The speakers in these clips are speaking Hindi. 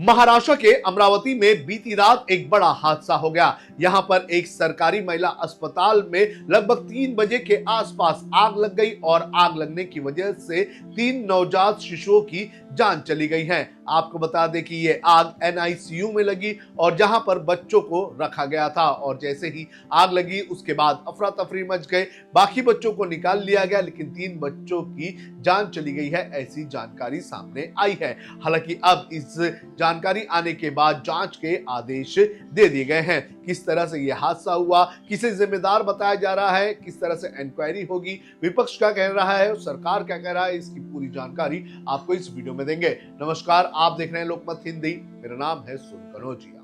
महाराष्ट्र के अमरावती में बीती रात एक बड़ा हादसा हो गया। यहां पर एक सरकारी महिला अस्पताल में लगभग 3 बजे के आसपास आग लग गई और आग लगने की वजह से 3 नवजात शिशुओं की जान चली गई है। आपको बता दें कि ये आग एनआईसीयू में लगी और जहां पर बच्चों को रखा गया था और जैसे ही आग लगी उसके बाद अफरा तफरी मच गए। बाकी बच्चों को निकाल लिया गया लेकिन 3 बच्चों की जान चली गई है, ऐसी जानकारी सामने आई है। हालांकि अब इस जानकारी आने के बाद जांच के आदेश दे दिए गए हैं। किस तरह से यह हादसा हुआ, किसे जिम्मेदार बताया जा रहा है, किस तरह से इंक्वायरी होगी, विपक्ष क्या कह रहा है, सरकार क्या कह रहा है, इसकी पूरी जानकारी आपको इस वीडियो में देंगे। नमस्कार, आप देख रहे हैं लोकमत हिंदी। मेरा नाम है सुन कनौजिया।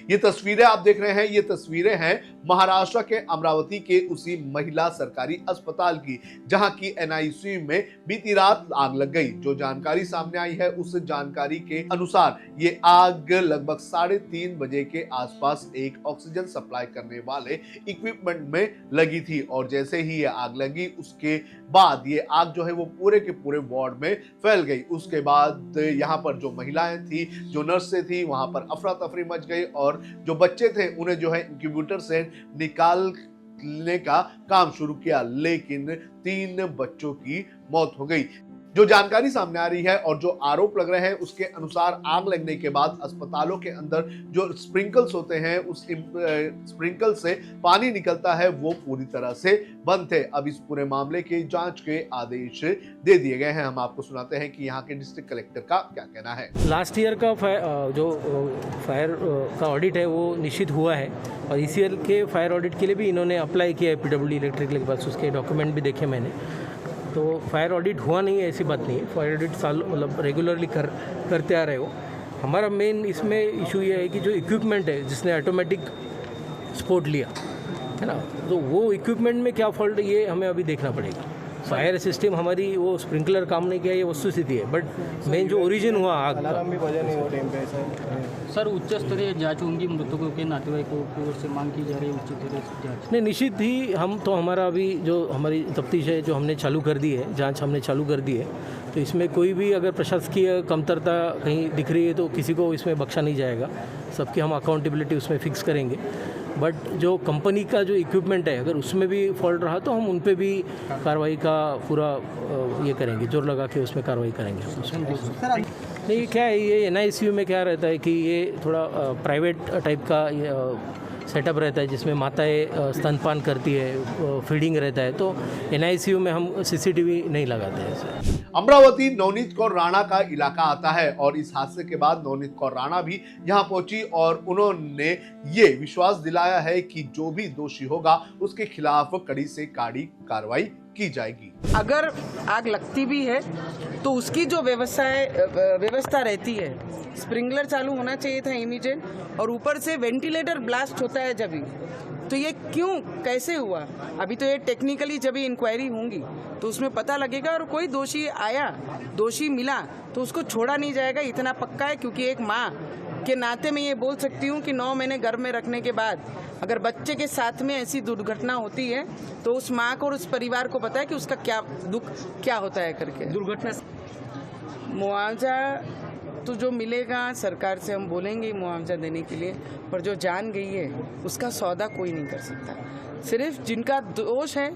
ये तस्वीरें आप देख रहे हैं, ये तस्वीरें हैं महाराष्ट्र के अमरावती के उसी महिला सरकारी अस्पताल की, जहां की एनआईसीयू में बीती रात आग लग गई। जो जानकारी सामने आई है उस जानकारी के अनुसार ये आग लगभग 3:30 बजे के आसपास एक ऑक्सीजन सप्लाई करने वाले इक्विपमेंट में लगी थी और जैसे ही ये आग लगी उसके बाद ये आग जो है वो पूरे के पूरे वार्ड में फैल गई। उसके बाद यहाँ पर जो महिलाएं थी, जो नर्सें थी, वहां पर अफरा तफरी मच गई और जो बच्चे थे उन्हें जो है इंक्यूबेटर से निकालने का काम शुरू किया, लेकिन 3 बच्चों की मौत हो गई। जो जानकारी सामने आ रही है और जो आरोप लग रहे हैं उसके अनुसार आग लगने के बाद अस्पतालों के अंदर जो स्प्रिंकल्स होते हैं उस स्प्रिंकल से पानी निकलता है वो पूरी तरह से बंद थे। अब इस पूरे मामले के जांच के आदेश दे दिए गए हैं। हम आपको सुनाते हैं कि यहाँ के डिस्ट्रिक्ट कलेक्टर का क्या कहना है। लास्ट ईयर का जो फायर का ऑडिट है वो निश्चित हुआ है और इस ईयर के फायर ऑडिट के लिए भी इन्होंने अप्लाई किया है पीडब्ल्यूडी इलेक्ट्रिकल के पास, उसके डॉक्यूमेंट भी देखे मैंने। तो फायर ऑडिट हुआ नहीं है ऐसी बात नहीं है, फायर ऑडिट मतलब रेगुलरली करते आ रहे हो। हमारा मेन इसमें इशू ये है कि जो इक्विपमेंट है जिसने ऑटोमेटिक स्पोर्ट लिया है ना, तो वो इक्विपमेंट में क्या फॉल्ट है ये हमें अभी देखना पड़ेगा। फायर सिस्टम हमारी वो स्प्रिंकलर काम नहीं किया, ये वस्तुस्थिति है, बट मेन जो ओरिजिन हुआ आग का। सर, उच्च स्तरीय जांच होंगी, मृतकों के नातेवाईकों की ओर से मांग की जा रही है उच्च स्तरीय जांच। नहीं, निश्चित ही हम तो हमारा अभी जो हमारी तफ्तीश है जो हमने चालू कर दी है, जांच हमने चालू कर दी है, तो इसमें कोई भी अगर प्रशासकीय कमतरता कहीं दिख रही है तो किसी को इसमें बख्शा नहीं जाएगा। सबकी हम अकाउंटेबिलिटी उसमें फिक्स करेंगे। बट जो कंपनी का जो इक्विपमेंट है अगर उसमें भी फॉल्ट रहा तो हम उन पे भी कार्रवाई का पूरा ये करेंगे, जोर लगा के उसमें कार्रवाई करेंगे। नहीं, क्या है ये एनआईसीयू में क्या रहता है कि ये थोड़ा प्राइवेट टाइप का सेटअप रहता है जिसमें माताएं स्तनपान करती है, फीडिंग रहता है, तो एनआईसीयू में हम सीसीटीवी नहीं लगाते हैं। अमरावती नवनीत कौर राणा का इलाका आता है और इस हादसे के बाद नवनीत कौर राणा भी यहां पहुंची और उन्होंने ये विश्वास दिलाया है कि जो भी दोषी होगा उसके खिलाफ कड़ी से कड़ी कार्रवाई की जाएगी। अगर आग लगती भी है तो उसकी जो व्यवस्था रहती है, स्प्रिंकलर चालू होना चाहिए था इमीडिएट, और ऊपर से वेंटिलेटर ब्लास्ट होता है जब भी, तो ये क्यों कैसे हुआ अभी तो ये टेक्निकली जब भी इंक्वायरी होंगी तो उसमें पता लगेगा और कोई दोषी आया, दोषी मिला तो उसको छोड़ा नहीं जाएगा, इतना पक्का है। क्योंकि एक माँ के नाते मैं ये बोल सकती हूँ कि 9 महीने गर्भ में रखने के बाद अगर बच्चे के साथ में ऐसी दुर्घटना होती है तो उस माँ को और उस परिवार को पता है कि उसका क्या दुख क्या होता है करके। दुर्घटना मुआवजा तो जो मिलेगा सरकार से हम बोलेंगे मुआवजा देने के लिए, पर जो जान गई है उसका सौदा कोई नहीं कर सकता। सिर्फ जिनका दोष है,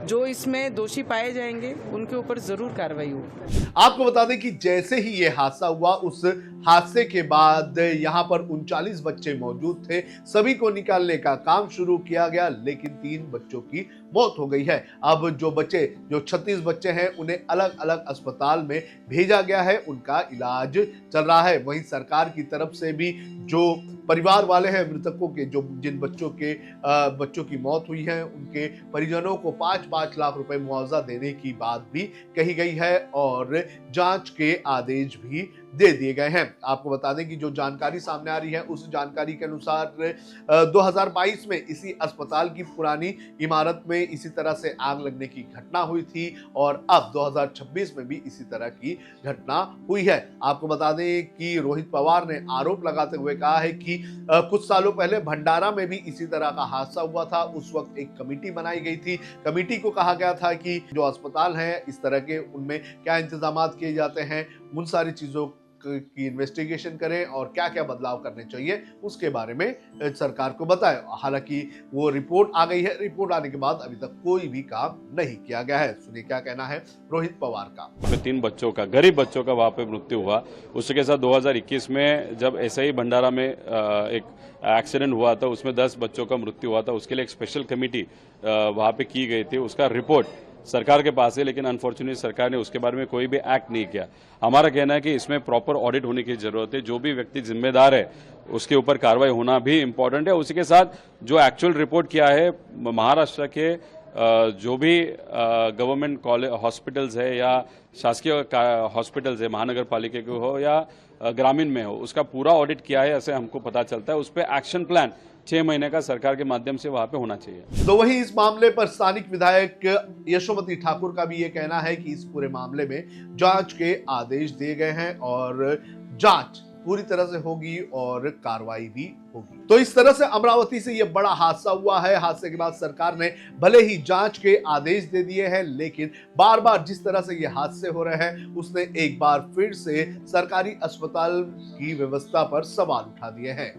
जो इसमें दोषी पाए जाएंगे उनके ऊपर जरूर कार्रवाई होगी। आपको बता दें कि जैसे ही ये हादसा हुआ उस हादसे के बाद यहाँ पर 39 बच्चे मौजूद थे। सभी को निकालने का काम शुरू किया गया लेकिन 3 बच्चों की मौत हो गई है। अब जो 36 बच्चे हैं उन्हें अलग अलग अस्पताल में भेजा गया है, उनका इलाज चल रहा है। वहीं सरकार की तरफ से भी जो परिवार वाले हैं मृतकों के, जो जिन बच्चों की मौत हुई है, उनके परिजनों को 5-5 लाख रुपए मुआवजा देने की बात भी कही गई है और जांच के आदेश भी दे दिए गए हैं। आपको बता दें कि जो जानकारी सामने आ रही है उस जानकारी के अनुसार 2022 में इसी अस्पताल की पुरानी इमारत में इसी तरह से आग लगने की घटना हुई थी और अब 2026 में भी इसी तरह की घटना हुई है। आपको बता दें कि रोहित पवार ने आरोप लगाते हुए कहा है कि कुछ सालों पहले भंडारा में भी इसी तरह का हादसा हुआ था। उस वक्त एक कमेटी बनाई गई थी, कमेटी को कहा गया था कि जो अस्पताल है इस तरह के उनमें क्या इंतजाम किए जाते हैं, उन सारी चीजों की इन्वेस्टिगेशन करें और क्या क्या बदलाव करने चाहिए उसके बारे में सरकार को बताएं। हालांकि वो रिपोर्ट आ गई है, रिपोर्ट आने के बाद अभी तक कोई भी काम नहीं किया गया है। सुनिए क्या कहना है रोहित पवार का। 3 बच्चों का, गरीब बच्चों का वहाँ पे मृत्यु हुआ। उसके साथ 2021 में जब ऐसे ही भंडारा में एक एक्सीडेंट हुआ था, उसमें 10 बच्चों का मृत्यु हुआ था। उसके लिए एक स्पेशल कमेटी वहाँ पे की गई थी। उसका रिपोर्ट सरकार के पास है, लेकिन अनफॉर्चुनेटली सरकार ने उसके बारे में कोई भी एक्ट नहीं किया। हमारा कहना है कि इसमें प्रॉपर ऑडिट होने की जरूरत है। जो भी व्यक्ति जिम्मेदार है उसके ऊपर कार्रवाई होना भी इम्पोर्टेंट है। उसी के साथ जो एक्चुअल रिपोर्ट किया है महाराष्ट्र के जो भी गवर्नमेंट कॉलेज हॉस्पिटल्स है या शासकीय हॉस्पिटल्स है, महानगर पालिका के हो या ग्रामीण में हो, उसका पूरा ऑडिट किया है ऐसे हमको पता चलता है। उस पर एक्शन प्लान 6 महीने का सरकार के माध्यम से वहां पे होना चाहिए। तो वहीं इस मामले पर स्थानिक विधायक यशोमती ठाकुर का भी ये कहना है कि इस पूरे मामले में जांच के आदेश दिए गए हैं और जांच पूरी तरह से होगी और कार्रवाई भी होगी। तो इस तरह से अमरावती से यह बड़ा हादसा हुआ है। हादसे के बाद सरकार ने भले ही जांच के आदेश दे दिए हैं, लेकिन बार बार जिस तरह से ये हादसे हो रहे हैं उसने एक बार फिर से सरकारी अस्पताल की व्यवस्था पर सवाल उठा दिए हैं।